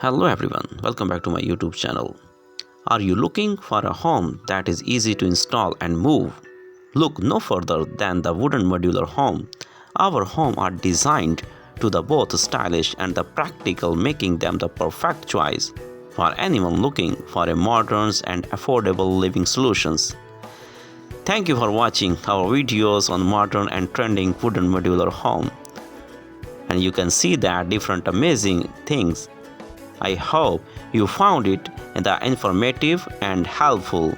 Hello everyone, welcome back to my YouTube channel. Are you looking for a home that is easy to install and move? Look no further than the Wooden Modular Home. Our homes are designed to the both stylish and the practical, making them the perfect choice for anyone looking for a modern and affordable living solutions. Thank you for watching our videos on modern and trending wooden modular home. And you can see that different amazing things. I hope you found it informative and helpful.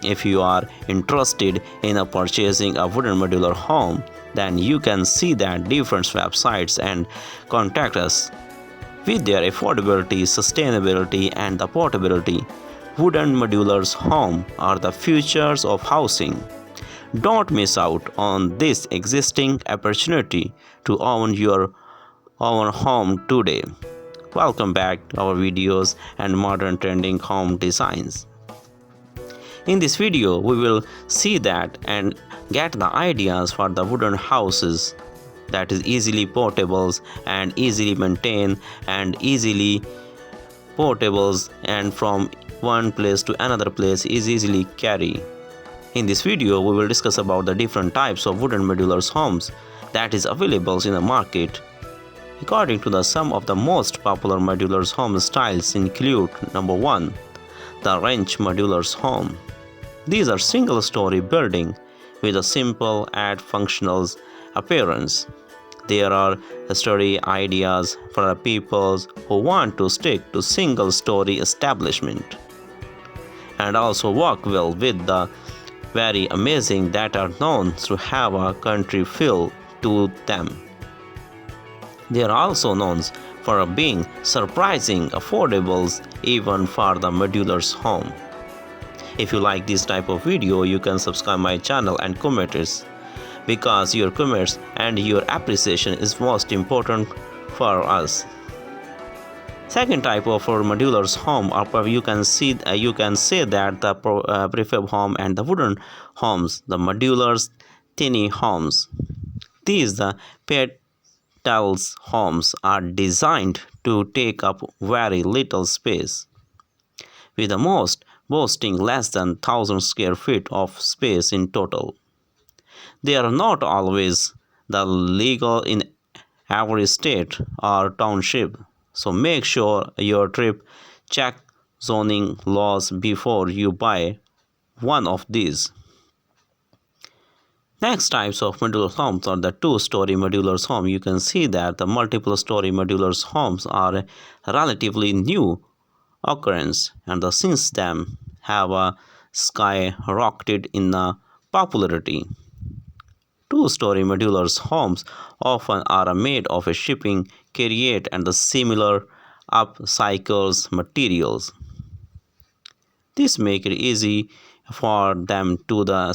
If you are interested in purchasing a wooden modular home, then you can see that different websites and contact us. With their affordability, sustainability, and the portability, wooden modular homes are the futures of housing. Don't miss out on this existing opportunity to own your own home today. Welcome back to our videos and modern trending home designs. In this video, we will see that and get the ideas for the wooden houses that is easily portables and easily maintained and easily portables and from one place to another place is easily carry. In this video, we will discuss about the different types of wooden modular homes that is available in the market. According to some of the most popular modular home styles include number 1, the ranch modular home. These are single-story buildings with a simple and functional appearance. There are study ideas for people who want to stick to single-story establishment and also work well with the very amazing that are known to have a country feel to them. They are also known for being surprising affordable even for the modular home. If you like this type of video, you can subscribe my channel and comment it, because your comments and your appreciation is most important for us. Second type of modular home, you can say that the prefab home and the wooden homes, the modular tiny homes. These the petals homes are designed to take up very little space, with the most boasting less than 1,000 square feet of space in total. They are not always the legal in every state or township, so make sure your trip check zoning laws before you buy one of these. Next types of modular homes are the two-story modular home. You can see that the multiple-story modular homes are a relatively new occurrence, and since them have skyrocketed in popularity. Two-story modular homes often are made of a shipping carriage and the similar upcycles materials. This makes it easy for them to